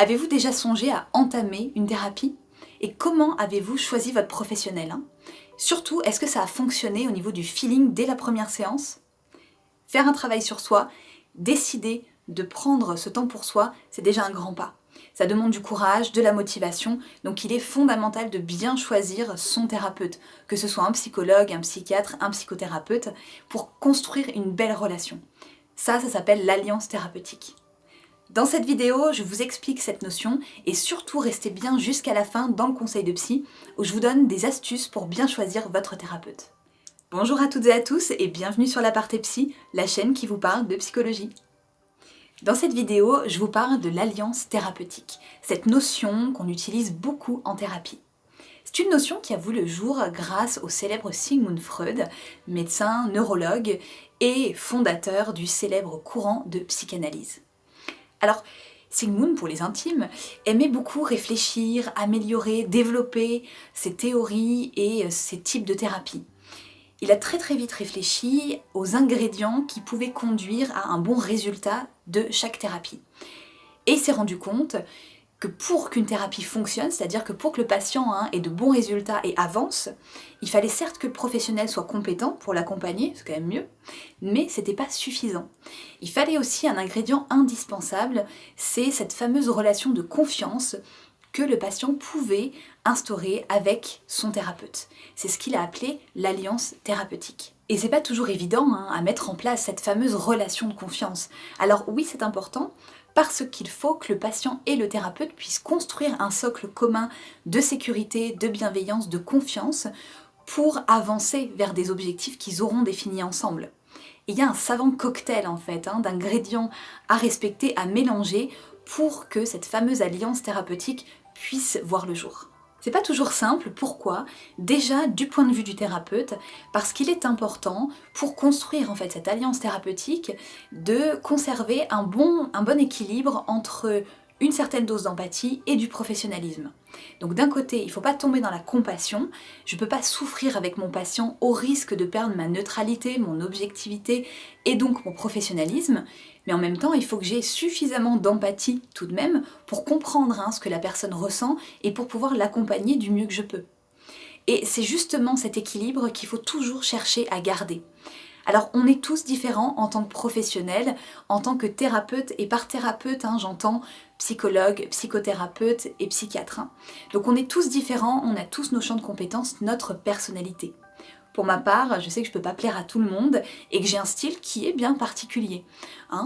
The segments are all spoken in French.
Avez-vous déjà songé à entamer une thérapie? Et comment avez-vous choisi votre professionnel? Surtout, est-ce que ça a fonctionné au niveau du feeling dès la première séance? Faire un travail sur soi, décider de prendre ce temps pour soi, c'est déjà un grand pas. Ça demande du courage, de la motivation, donc il est fondamental de bien choisir son thérapeute, que ce soit un psychologue, un psychiatre, un psychothérapeute, pour construire une belle relation. Ça s'appelle l'alliance thérapeutique. Dans cette vidéo, je vous explique cette notion et surtout restez bien jusqu'à la fin dans le conseil de psy où je vous donne des astuces pour bien choisir votre thérapeute. Bonjour à toutes et à tous et bienvenue sur l'Aparté Psy, la chaîne qui vous parle de psychologie. Dans cette vidéo, je vous parle de l'alliance thérapeutique, cette notion qu'on utilise beaucoup en thérapie. C'est une notion qui a vu le jour grâce au célèbre Sigmund Freud, médecin, neurologue et fondateur du célèbre courant de psychanalyse. Alors, Sigmund, pour les intimes, aimait beaucoup réfléchir, améliorer, développer ses théories et ses types de thérapie. Il a très vite réfléchi aux ingrédients qui pouvaient conduire à un bon résultat de chaque thérapie. Et il s'est rendu compte que pour qu'une thérapie fonctionne, c'est-à-dire que pour que le patient ait de bons résultats et avance, il fallait certes que le professionnel soit compétent pour l'accompagner, c'est quand même mieux, mais c'était pas suffisant. Il fallait aussi un ingrédient indispensable, c'est cette fameuse relation de confiance que le patient pouvait instaurer avec son thérapeute. C'est ce qu'il a appelé l'alliance thérapeutique. Et c'est pas toujours évident à mettre en place cette fameuse relation de confiance. Alors oui, c'est important, parce qu'il faut que le patient et le thérapeute puissent construire un socle commun de sécurité, de bienveillance, de confiance pour avancer vers des objectifs qu'ils auront définis ensemble. Et il y a un savant cocktail en fait d'ingrédients à respecter, à mélanger pour que cette fameuse alliance thérapeutique puisse voir le jour. C'est pas toujours simple, pourquoi? Déjà du point de vue du thérapeute, parce qu'il est important pour construire en fait cette alliance thérapeutique de conserver un bon équilibre entre une certaine dose d'empathie et du professionnalisme. Donc d'un côté, il ne faut pas tomber dans la compassion, je ne peux pas souffrir avec mon patient au risque de perdre ma neutralité, mon objectivité et donc mon professionnalisme, mais en même temps, il faut que j'ai suffisamment d'empathie tout de même pour comprendre ce que la personne ressent et pour pouvoir l'accompagner du mieux que je peux. Et c'est justement cet équilibre qu'il faut toujours chercher à garder. Alors on est tous différents en tant que professionnels, en tant que thérapeute, et par thérapeute j'entends psychologue, psychothérapeute et psychiatre. Donc on est tous différents, on a tous nos champs de compétences, notre personnalité. Pour ma part, je sais que je peux pas plaire à tout le monde et que j'ai un style qui est bien particulier.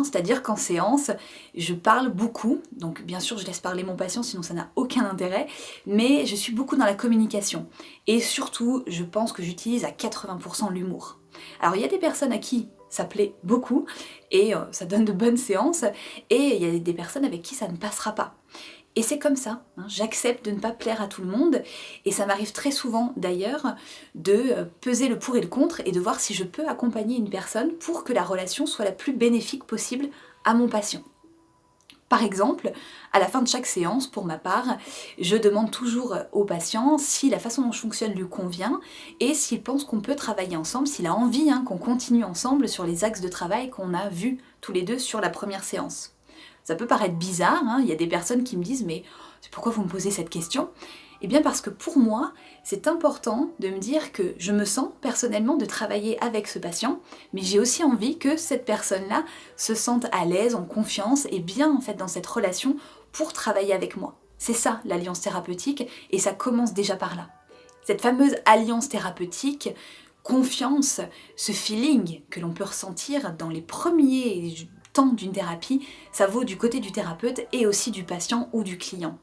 C'est-à-dire qu'en séance, je parle beaucoup, donc bien sûr je laisse parler mon patient sinon ça n'a aucun intérêt, mais je suis beaucoup dans la communication. Et surtout, je pense que j'utilise à 80% l'humour. Alors il y a des personnes à qui ça plaît beaucoup et ça donne de bonnes séances, et il y a des personnes avec qui ça ne passera pas. Et c'est comme ça, j'accepte de ne pas plaire à tout le monde, et ça m'arrive très souvent d'ailleurs de peser le pour et le contre et de voir si je peux accompagner une personne pour que la relation soit la plus bénéfique possible à mon patient. Par exemple, à la fin de chaque séance, pour ma part, je demande toujours au patient si la façon dont je fonctionne lui convient et s'il pense qu'on peut travailler ensemble, s'il a envie qu'on continue ensemble sur les axes de travail qu'on a vus tous les deux sur la première séance. Ça peut paraître bizarre, il y a des personnes qui me disent « mais pourquoi vous me posez cette question ?» Eh bien parce que pour moi, c'est important de me dire que je me sens personnellement de travailler avec ce patient, mais j'ai aussi envie que cette personne-là se sente à l'aise, en confiance et bien en fait dans cette relation pour travailler avec moi. C'est ça l'alliance thérapeutique et ça commence déjà par là. Cette fameuse alliance thérapeutique, confiance, ce feeling que l'on peut ressentir dans les premiers temps d'une thérapie, ça vaut du côté du thérapeute et aussi du patient ou du client.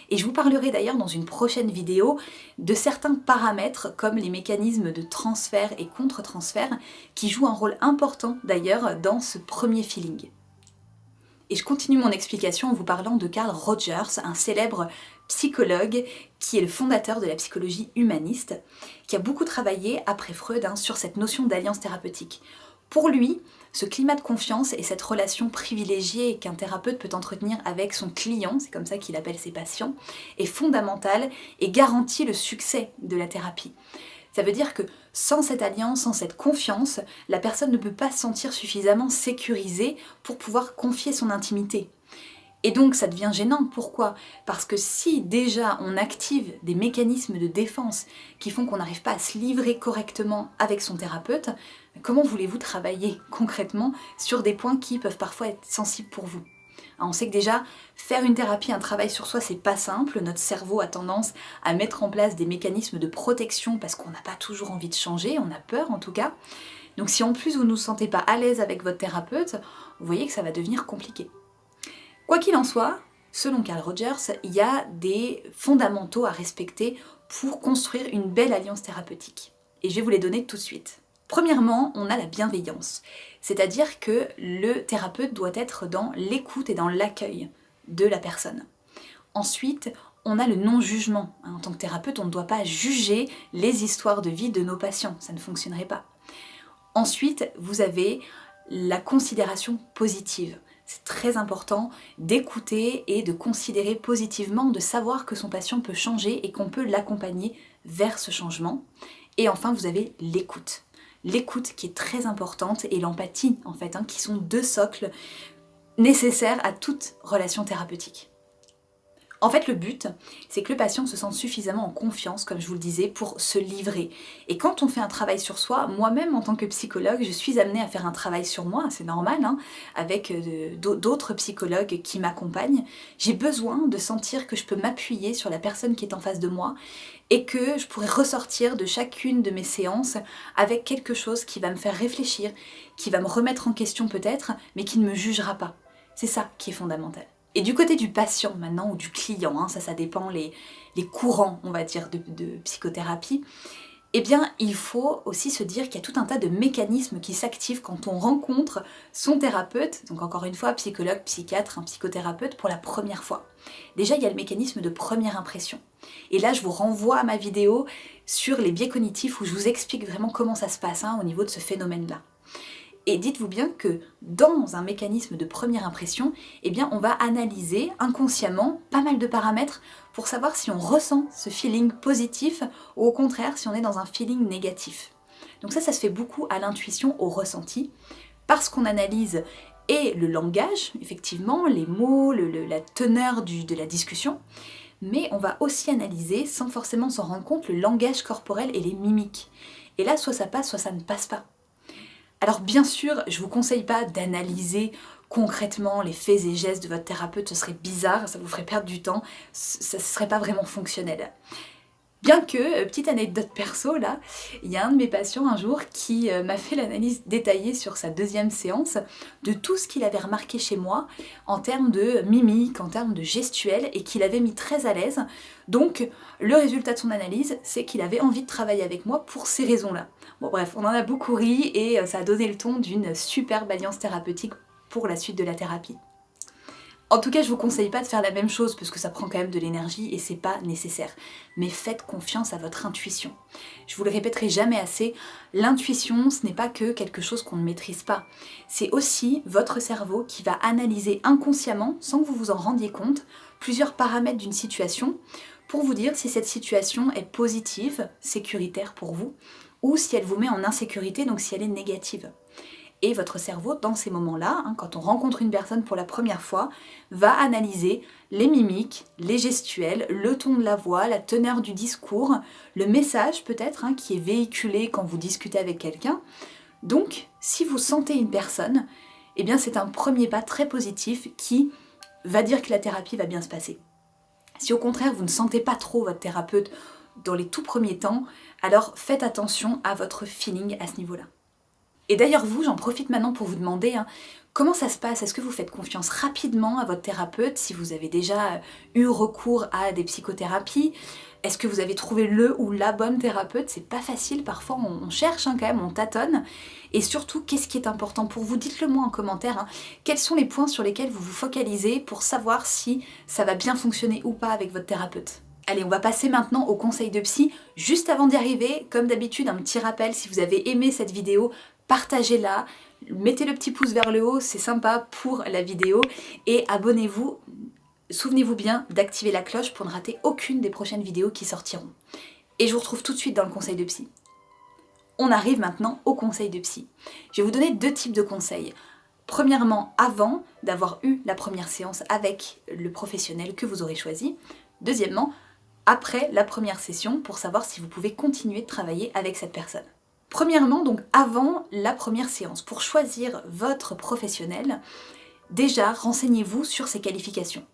Et je vous parlerai d'ailleurs dans une prochaine vidéo de certains paramètres comme les mécanismes de transfert et contre-transfert qui jouent un rôle important d'ailleurs dans ce premier feeling. Et je continue mon explication en vous parlant de Carl Rogers, un célèbre psychologue qui est le fondateur de la psychologie humaniste, qui a beaucoup travaillé après Freud sur cette notion d'alliance thérapeutique. Pour lui, ce climat de confiance et cette relation privilégiée qu'un thérapeute peut entretenir avec son client, c'est comme ça qu'il appelle ses patients, est fondamental et garantit le succès de la thérapie. Ça veut dire que sans cette alliance, sans cette confiance, la personne ne peut pas se sentir suffisamment sécurisée pour pouvoir confier son intimité. Et donc ça devient gênant, pourquoi? Parce que si déjà on active des mécanismes de défense qui font qu'on n'arrive pas à se livrer correctement avec son thérapeute, comment voulez-vous travailler concrètement sur des points qui peuvent parfois être sensibles pour vous? On sait que déjà, faire une thérapie, un travail sur soi, c'est pas simple. Notre cerveau a tendance à mettre en place des mécanismes de protection parce qu'on n'a pas toujours envie de changer, on a peur en tout cas. Donc si en plus vous ne vous sentez pas à l'aise avec votre thérapeute, vous voyez que ça va devenir compliqué. Quoi qu'il en soit, selon Carl Rogers, il y a des fondamentaux à respecter pour construire une belle alliance thérapeutique. Et je vais vous les donner tout de suite. Premièrement, on a la bienveillance, c'est-à-dire que le thérapeute doit être dans l'écoute et dans l'accueil de la personne. Ensuite, on a le non-jugement. En tant que thérapeute, on ne doit pas juger les histoires de vie de nos patients, ça ne fonctionnerait pas. Ensuite, vous avez la considération positive. C'est très important d'écouter et de considérer positivement, de savoir que son patient peut changer et qu'on peut l'accompagner vers ce changement. Et enfin, vous avez l'écoute. L'écoute qui est très importante et l'empathie en fait, qui sont deux socles nécessaires à toute relation thérapeutique. En fait, le but, c'est que le patient se sente suffisamment en confiance, comme je vous le disais, pour se livrer. Et quand on fait un travail sur soi, moi-même en tant que psychologue, je suis amenée à faire un travail sur moi, c'est normal, avec d'autres psychologues qui m'accompagnent. J'ai besoin de sentir que je peux m'appuyer sur la personne qui est en face de moi et que je pourrais ressortir de chacune de mes séances avec quelque chose qui va me faire réfléchir, qui va me remettre en question peut-être, mais qui ne me jugera pas. C'est ça qui est fondamental. Et du côté du patient maintenant, ou du client, ça dépend les courants, on va dire, de psychothérapie, eh bien, il faut aussi se dire qu'il y a tout un tas de mécanismes qui s'activent quand on rencontre son thérapeute, donc encore une fois, psychologue, psychiatre, un psychothérapeute, pour la première fois. Déjà, il y a le mécanisme de première impression. Et là, je vous renvoie à ma vidéo sur les biais cognitifs où je vous explique vraiment comment ça se passe au niveau de ce phénomène-là. Et dites-vous bien que dans un mécanisme de première impression, eh bien on va analyser inconsciemment pas mal de paramètres pour savoir si on ressent ce feeling positif ou au contraire si on est dans un feeling négatif. Donc ça se fait beaucoup à l'intuition, au ressenti, parce qu'on analyse et le langage, effectivement, les mots, la teneur de la discussion, mais on va aussi analyser, sans forcément s'en rendre compte, le langage corporel et les mimiques. Et là, soit ça passe, soit ça ne passe pas. Alors bien sûr, je ne vous conseille pas d'analyser concrètement les faits et gestes de votre thérapeute, ce serait bizarre, ça vous ferait perdre du temps, ça ne serait pas vraiment fonctionnel. Bien que, petite anecdote perso là, il y a un de mes patients un jour qui m'a fait l'analyse détaillée sur sa deuxième séance de tout ce qu'il avait remarqué chez moi en termes de mimique, en termes de gestuelle et qu'il avait mis très à l'aise. Donc le résultat de son analyse, c'est qu'il avait envie de travailler avec moi pour ces raisons-là. Bon bref, on en a beaucoup ri et ça a donné le ton d'une superbe alliance thérapeutique pour la suite de la thérapie. En tout cas, je vous conseille pas de faire la même chose parce que ça prend quand même de l'énergie et c'est pas nécessaire. Mais faites confiance à votre intuition. Je vous le répéterai jamais assez, l'intuition, ce n'est pas que quelque chose qu'on ne maîtrise pas. C'est aussi votre cerveau qui va analyser inconsciemment, sans que vous vous en rendiez compte, plusieurs paramètres d'une situation pour vous dire si cette situation est positive, sécuritaire pour vous, ou si elle vous met en insécurité, donc si elle est négative. Et votre cerveau, dans ces moments-là, quand on rencontre une personne pour la première fois, va analyser les mimiques, les gestuels, le ton de la voix, la teneur du discours, le message peut-être qui est véhiculé quand vous discutez avec quelqu'un. Donc, si vous sentez une personne, eh bien c'est un premier pas très positif qui va dire que la thérapie va bien se passer. Si au contraire vous ne sentez pas trop votre thérapeute dans les tout premiers temps, alors faites attention à votre feeling à ce niveau-là. Et d'ailleurs vous, j'en profite maintenant pour vous demander comment ça se passe. Est-ce que vous faites confiance rapidement à votre thérapeute si vous avez déjà eu recours à des psychothérapies? Est-ce que vous avez trouvé le ou la bonne thérapeute? C'est pas facile, parfois on cherche quand même, on tâtonne. Et surtout, qu'est-ce qui est important pour vous? Dites-le moi en commentaire. Quels sont les points sur lesquels vous vous focalisez pour savoir si ça va bien fonctionner ou pas avec votre thérapeute? Allez, on va passer maintenant au conseil de psy. Juste avant d'y arriver, comme d'habitude, un petit rappel, si vous avez aimé cette vidéo, partagez-la, mettez le petit pouce vers le haut, c'est sympa pour la vidéo, et abonnez-vous. Souvenez-vous bien d'activer la cloche pour ne rater aucune des prochaines vidéos qui sortiront. Et je vous retrouve tout de suite dans le conseil de psy. On arrive maintenant au conseil de psy. Je vais vous donner deux types de conseils. Premièrement, avant d'avoir eu la première séance avec le professionnel que vous aurez choisi. Deuxièmement, après la première session pour savoir si vous pouvez continuer de travailler avec cette personne. Premièrement, donc avant la première séance, pour choisir votre professionnel, déjà renseignez-vous sur ses qualifications.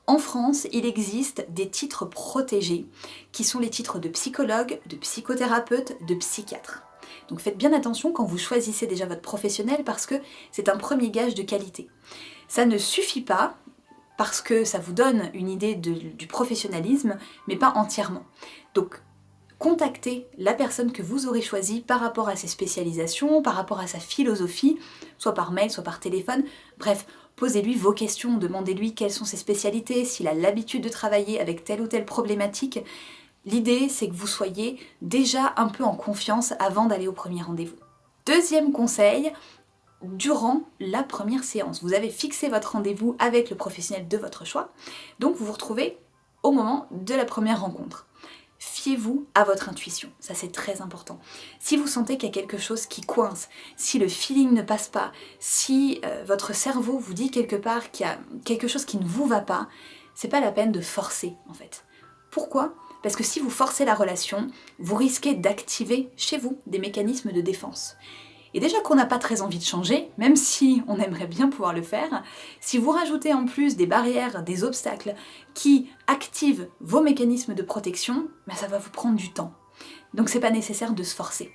En France, il existe des titres protégés qui sont les titres de psychologue, de psychothérapeute, de psychiatre. Donc faites bien attention quand vous choisissez déjà votre professionnel parce que c'est un premier gage de qualité. Ça ne suffit pas parce que ça vous donne une idée du professionnalisme, mais pas entièrement. Donc contactez la personne que vous aurez choisie par rapport à ses spécialisations, par rapport à sa philosophie, soit par mail, soit par téléphone, bref, posez-lui vos questions, demandez-lui quelles sont ses spécialités, s'il a l'habitude de travailler avec telle ou telle problématique. L'idée, c'est que vous soyez déjà un peu en confiance avant d'aller au premier rendez-vous. Deuxième conseil, durant la première séance, vous avez fixé votre rendez-vous avec le professionnel de votre choix, donc vous vous retrouvez au moment de la première rencontre. Fiez-vous à votre intuition, ça c'est très important. Si vous sentez qu'il y a quelque chose qui coince, si le feeling ne passe pas, si votre cerveau vous dit quelque part qu'il y a quelque chose qui ne vous va pas, c'est pas la peine de forcer en fait. Pourquoi ? Parce que si vous forcez la relation, vous risquez d'activer chez vous des mécanismes de défense. Et déjà qu'on n'a pas très envie de changer, même si on aimerait bien pouvoir le faire, si vous rajoutez en plus des barrières, des obstacles qui activent vos mécanismes de protection, ben ça va vous prendre du temps. Donc c'est pas nécessaire de se forcer.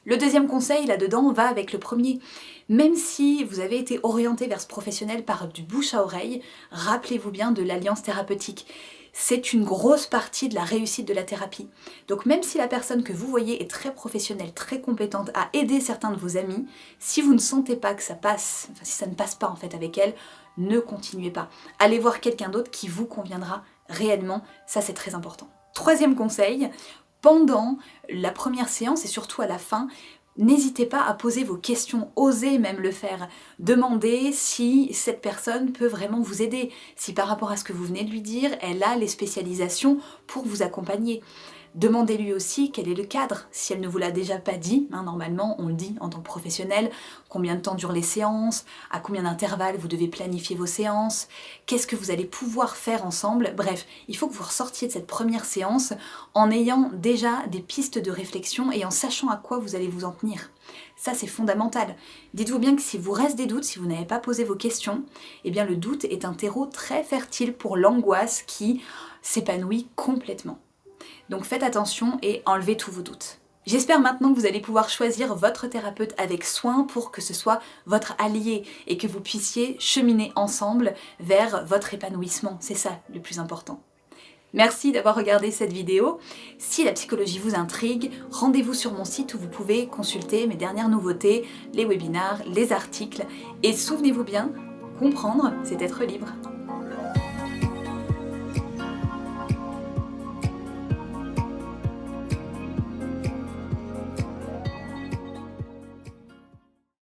Le deuxième conseil là-dedans va avec le premier. Même si vous avez été orienté vers ce professionnel par du bouche à oreille, rappelez-vous bien de l'alliance thérapeutique. C'est une grosse partie de la réussite de la thérapie. Donc même si la personne que vous voyez est très professionnelle, très compétente à aider certains de vos amis, si vous ne sentez pas que ça passe, enfin si ça ne passe pas en fait avec elle, ne continuez pas. Allez voir quelqu'un d'autre qui vous conviendra réellement, ça c'est très important. Troisième conseil, pendant la première séance et surtout à la fin, n'hésitez pas à poser vos questions, osez même le faire. Demandez si cette personne peut vraiment vous aider, si par rapport à ce que vous venez de lui dire, elle a les spécialisations pour vous accompagner. Demandez-lui aussi quel est le cadre, si elle ne vous l'a déjà pas dit, normalement on le dit en tant que professionnel, combien de temps durent les séances, à combien d'intervalles vous devez planifier vos séances, qu'est-ce que vous allez pouvoir faire ensemble, bref, il faut que vous ressortiez de cette première séance en ayant déjà des pistes de réflexion et en sachant à quoi vous allez vous en tenir. Ça c'est fondamental. Dites-vous bien que si vous reste des doutes, si vous n'avez pas posé vos questions, eh bien le doute est un terreau très fertile pour l'angoisse qui s'épanouit complètement. Donc faites attention et enlevez tous vos doutes. J'espère maintenant que vous allez pouvoir choisir votre thérapeute avec soin pour que ce soit votre allié et que vous puissiez cheminer ensemble vers votre épanouissement. C'est ça le plus important. Merci d'avoir regardé cette vidéo. Si la psychologie vous intrigue, rendez-vous sur mon site où vous pouvez consulter mes dernières nouveautés, les webinars, les articles. Et souvenez-vous bien, comprendre, c'est être libre.